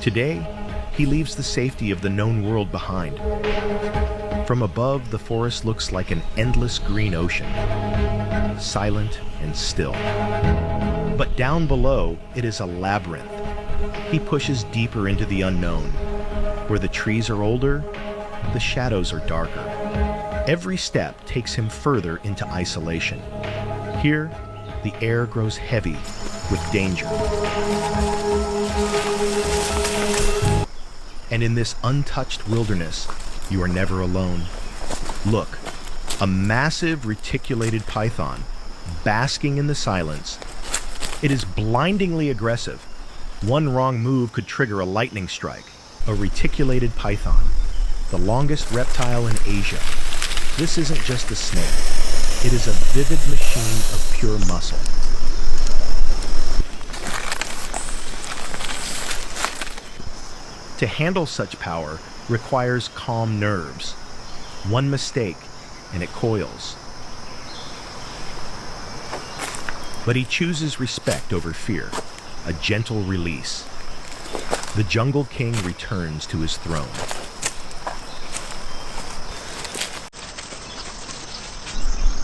Today, he leaves the safety of the known world behind. From above, the forest looks like an endless green ocean, silent and still. But down below, it is a labyrinth. He pushes deeper into the unknown. Where the trees are older, the shadows are darker. Every step takes him further into isolation. Here, the air grows heavy with danger. And in this untouched wilderness, you are never alone. Look, a massive reticulated python, basking in the silence. It is blindingly aggressive. One wrong move could trigger a lightning strike. A reticulated python, the longest reptile in Asia. This isn't just a snake. It is a vivid machine of pure muscle. To handle such power requires calm nerves. One mistake, and it coils. But he chooses respect over fear, a gentle release. The Jungle King returns to his throne.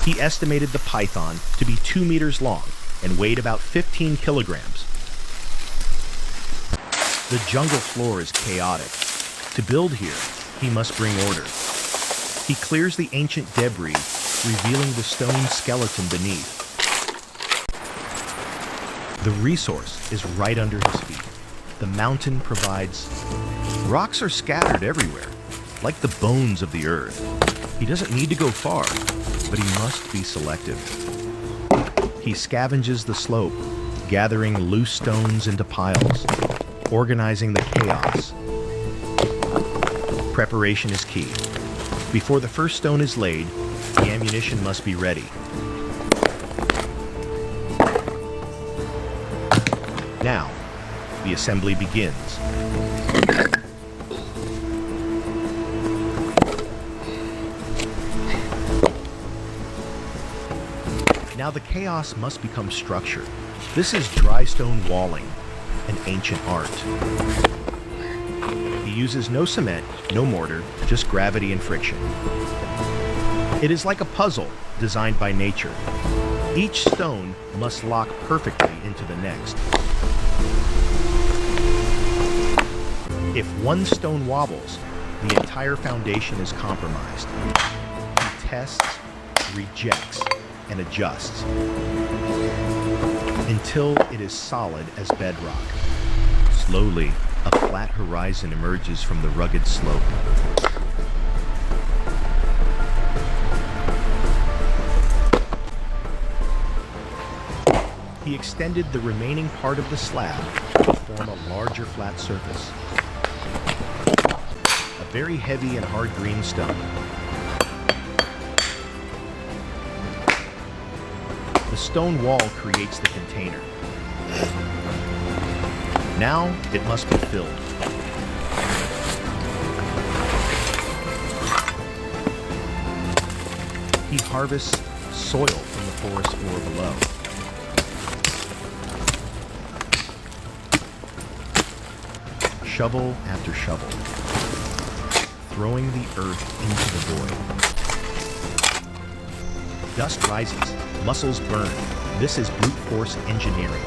He estimated the python to be 2 meters long and weighed about 15 kilograms. The jungle floor is chaotic. To build here, he must bring order. He clears the ancient debris, revealing the stone skeleton beneath. The resource is right under his feet. The mountain provides. Rocks are scattered everywhere, like the bones of the earth. He doesn't need to go far, but he must be selective. He scavenges the slope, gathering loose stones into piles, organizing the chaos. Preparation is key. Before the first stone is laid, the ammunition must be ready. Now, the assembly begins. Now the chaos must become structure. This is dry stone walling, an ancient art. He uses no cement, no mortar, just gravity and friction. It is like a puzzle designed by nature. Each stone must lock perfectly into the next. If one stone wobbles, the entire foundation is compromised. He tests, rejects, and adjusts until it is solid as bedrock. Slowly, a flat horizon emerges from the rugged slope. He extended the remaining part of the slab to form a larger flat surface. A very heavy and hard green stone. The stone wall creates the container. Now it must be filled. He harvests soil from the forest floor below. Shovel after shovel, throwing the earth into the void. Dust rises, muscles burn. This is brute force engineering.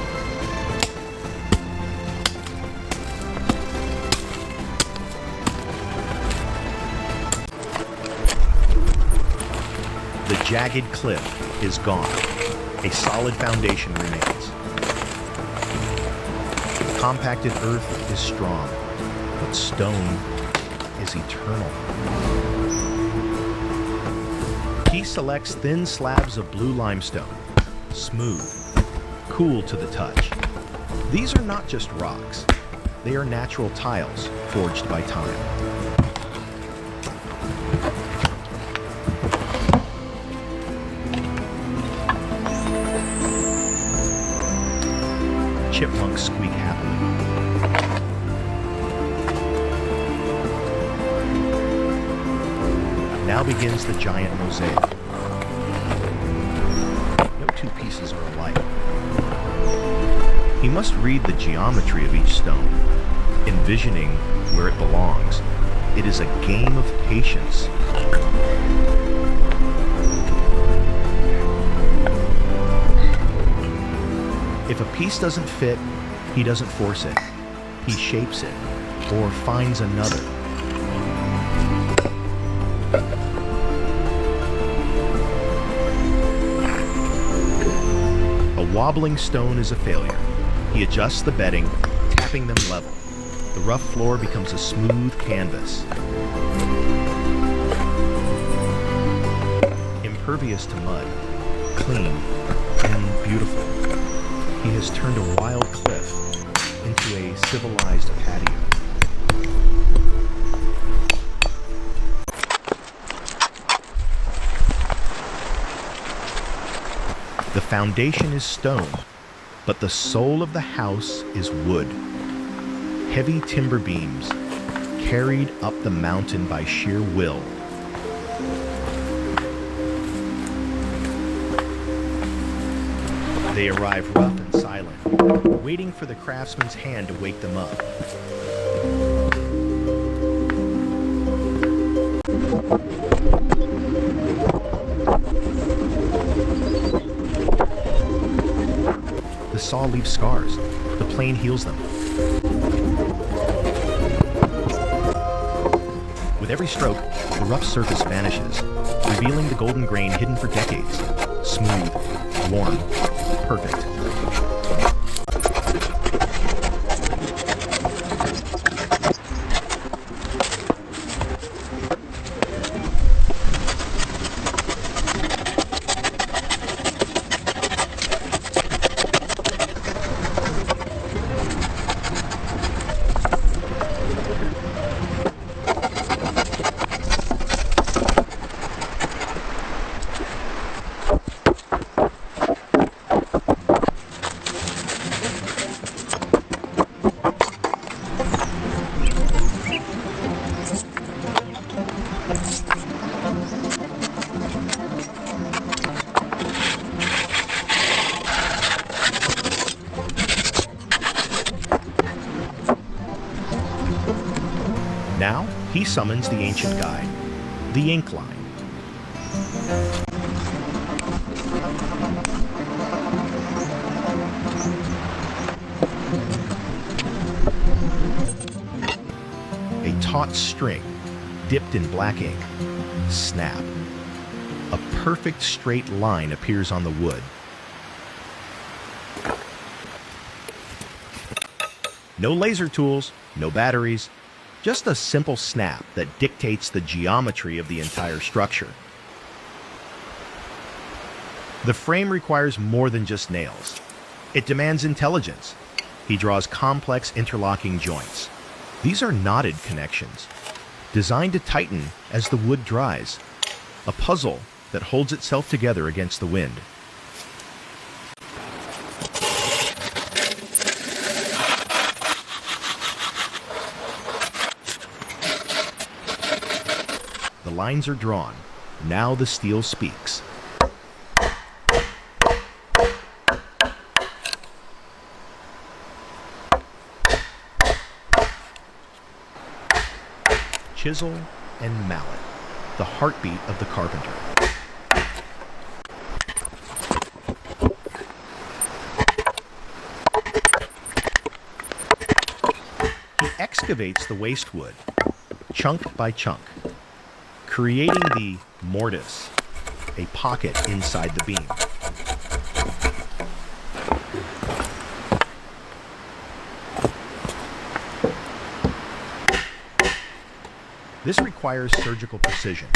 The jagged cliff is gone. A solid foundation remains. The compacted earth is strong, but stone is eternal. He selects thin slabs of blue limestone, smooth, cool to the touch. These are not just rocks. They are natural tiles forged by time. Chipmunks squeak happily. Now begins the giant mosaic. No two pieces are alike. He must read the geometry of each stone. envisioning where it belongs. It is a game of patience. If a piece doesn't fit, he doesn't force it. He shapes it, or finds another. A wobbling stone is a failure. He adjusts the bedding, tapping them level. The rough floor becomes a smooth canvas. Impervious to mud, clean and beautiful. He has turned a wild cliff into a civilized patio. The foundation is stone, but the soul of the house is wood. Heavy timber beams, carried up the mountain by sheer will. They arrive rough and silent, waiting for the craftsman's hand to wake them up. The saw leaves scars. The plane heals them. With every stroke, the rough surface vanishes, revealing the golden grain hidden for decades. Smooth, warm, perfect. Now, he summons the ancient guide, the ink line. A taut string, dipped in black ink. Snap. A perfect straight line appears on the wood. No laser tools, no batteries. Just a simple snap that dictates the geometry of the entire structure. The frame requires more than just nails. It demands intelligence. He draws complex interlocking joints. These are knotted connections, designed to tighten as the wood dries. A puzzle that holds itself together against the wind. The lines are drawn. Now the steel speaks. Chisel and mallet, the heartbeat of the carpenter. He excavates the waste wood, chunk by chunk, creating the mortise, a pocket inside the beam. This requires surgical precision.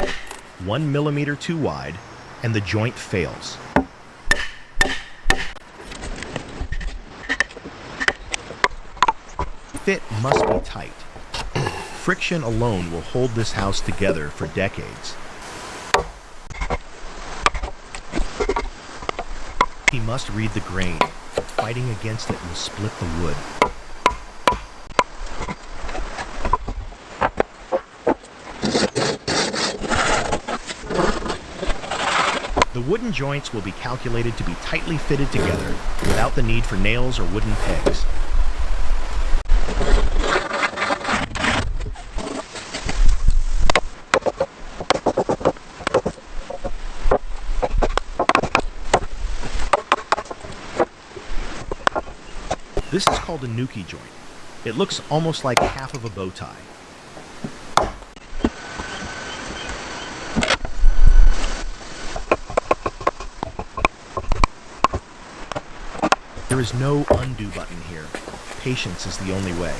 1 millimeter too wide, and the joint fails. Fit must be tight. Friction alone will hold this house together for decades. He must read the grain. Fighting against it will split the wood. The wooden joints will be calculated to be tightly fitted together without the need for nails or wooden pegs. This is called a nuki joint. It looks almost like half of a bow tie. There is no undo button here. Patience is the only way.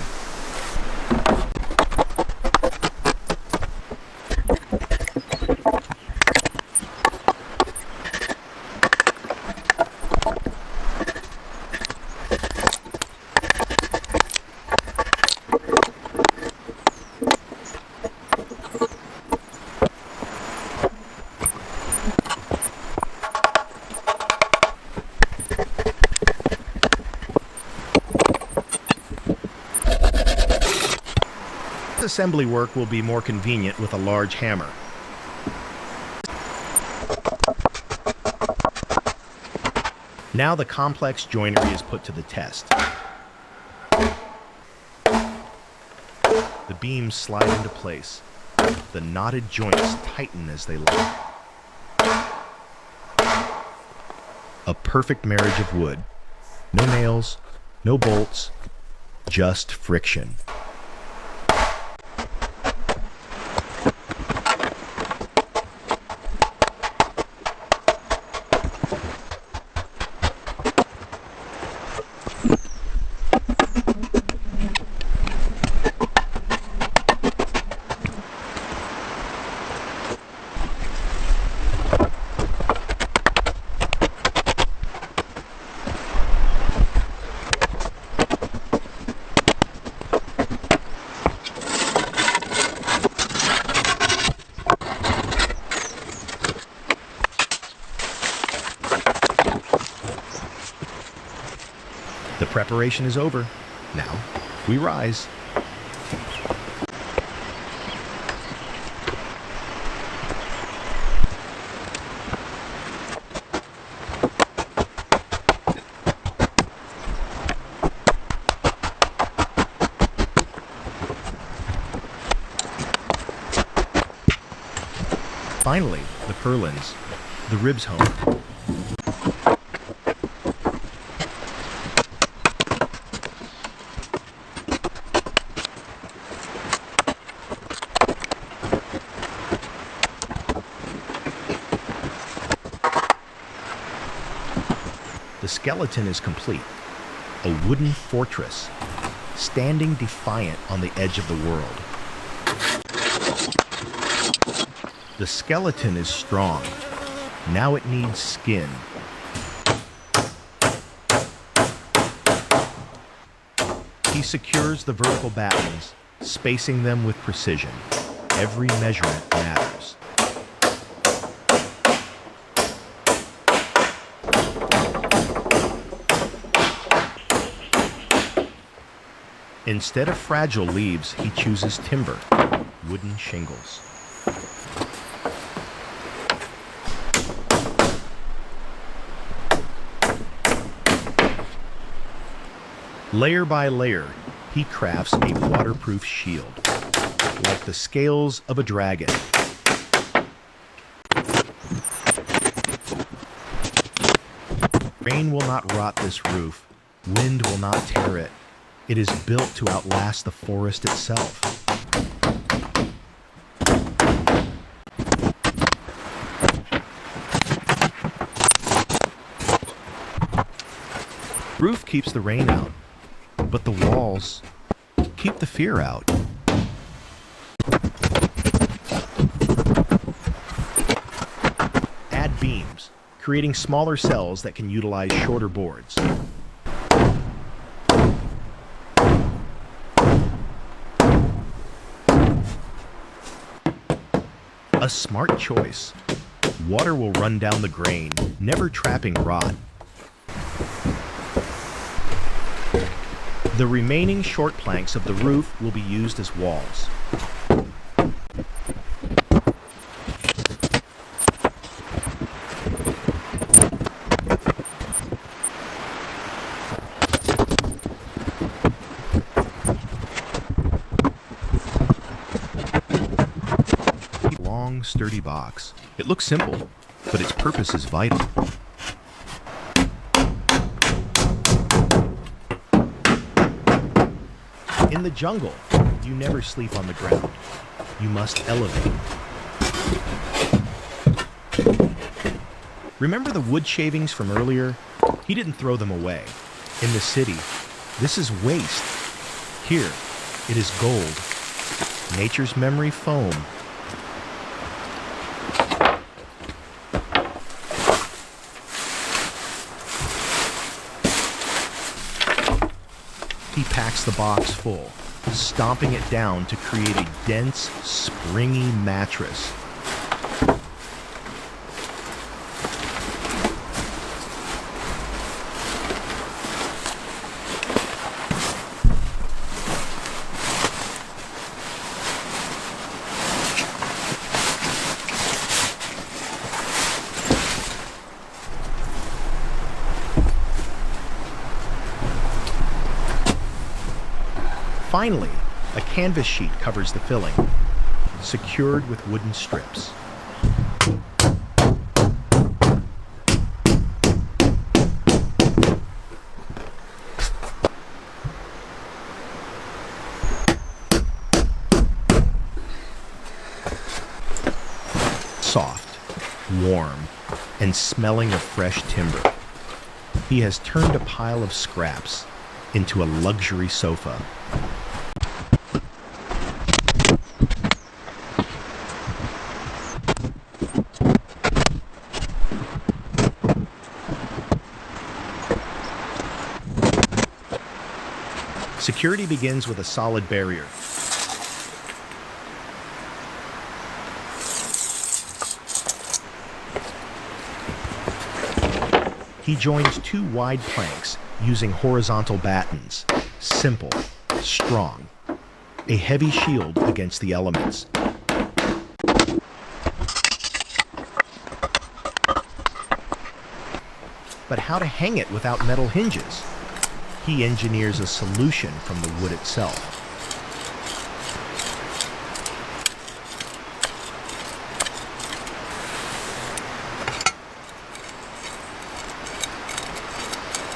Assembly work will be more convenient with a large hammer. Now the complex joinery is put to the test. The beams slide into place. The knotted joints tighten as they lock. A perfect marriage of wood. No nails, no bolts, just friction. The preparation is over. Now, we rise. Finally, the purlins, the ribs home. The skeleton is complete, a wooden fortress, standing defiant on the edge of the world. The skeleton is strong. Now it needs skin. He secures the vertical battens, spacing them with precision. Every measurement matters. Instead of fragile leaves, he chooses timber, wooden shingles. Layer by layer, he crafts a waterproof shield, like the scales of a dragon. Rain will not rot this roof, wind will not tear it. It is built to outlast the forest itself. Roof keeps the rain out, but the walls keep the fear out. Add beams, creating smaller cells that can utilize shorter boards. A smart choice. Water will run down the grain, never trapping rot. The remaining short planks of the roof will be used as walls. Long, sturdy box. It looks simple, but its purpose is vital. In the jungle, you never sleep on the ground. You must elevate. Remember the wood shavings from earlier? He didn't throw them away. In the city, this is waste. Here, it is gold. Nature's memory foam. He packs the box full, stomping it down to create a dense, springy mattress. Finally, a canvas sheet covers the filling, secured with wooden strips. Soft, warm, and smelling of fresh timber. He has turned a pile of scraps into a luxury sofa. Security begins with a solid barrier. He joins two wide planks using horizontal battens. Simple, strong. A heavy shield against the elements. But how to hang it without metal hinges? He engineers a solution from the wood itself.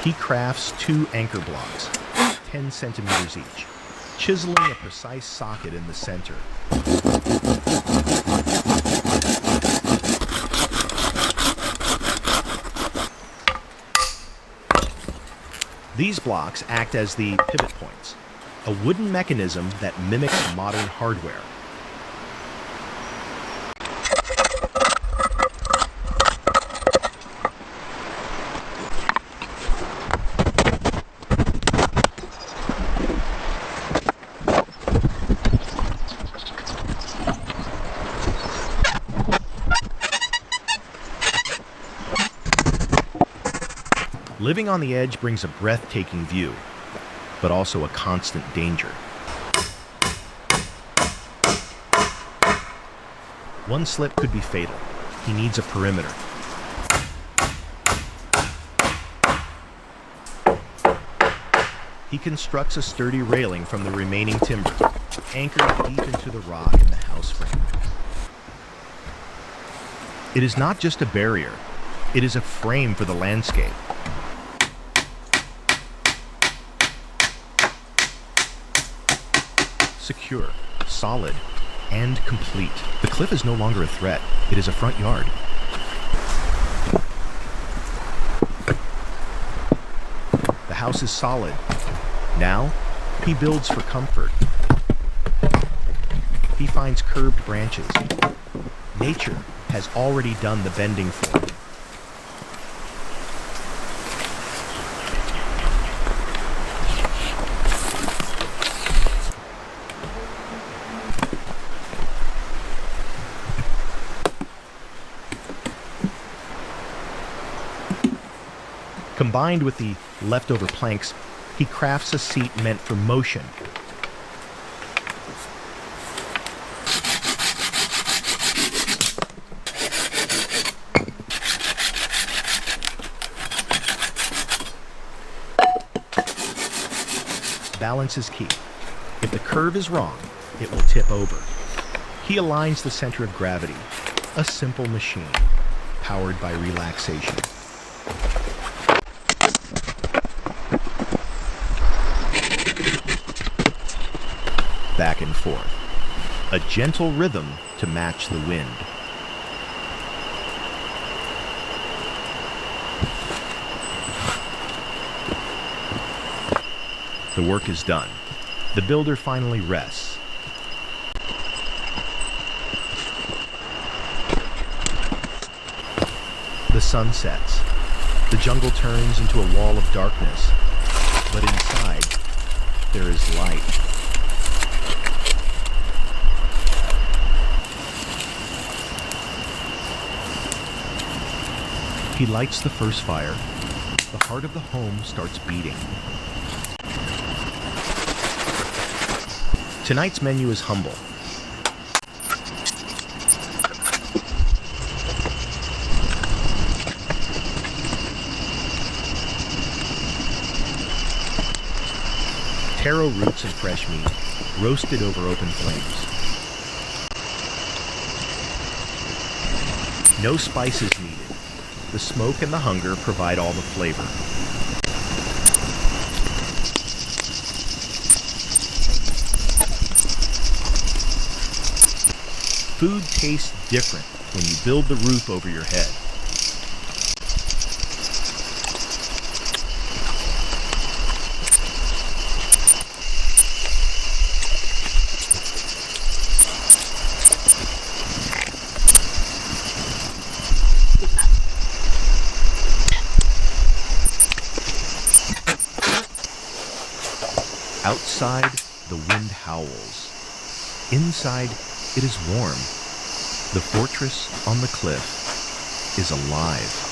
He crafts two anchor blocks, 10 centimeters each, chiseling a precise socket in the center. These blocks act as the pivot points, a wooden mechanism that mimics modern hardware. Living on the edge brings a breathtaking view, but also a constant danger. One slip could be fatal. He needs a perimeter. He constructs a sturdy railing from the remaining timber, anchored deep into the rock in the house frame. It is not just a barrier, it is a frame for the landscape. Secure, solid, and complete. The cliff is no longer a threat. It is a front yard. The house is solid. Now, he builds for comfort. He finds curved branches. Nature has already done the bending for him. Combined with the leftover planks, he crafts a seat meant for motion. Balance is key. If the curve is wrong, it will tip over. He aligns the center of gravity, a simple machine, powered by relaxation. back and forth, a gentle rhythm to match the wind. The work is done. The builder finally rests. The sun sets. The jungle turns into a wall of darkness, but inside, there is light. He lights the first fire. The heart of the home starts beating. Tonight's menu is humble. Taro roots and fresh meat, roasted over open flames. No spices needed. The smoke and the hunger provide all the flavor. Food tastes different when you build the roof over your head. Outside, the wind howls. Inside, it is warm. The fortress on the cliff is alive.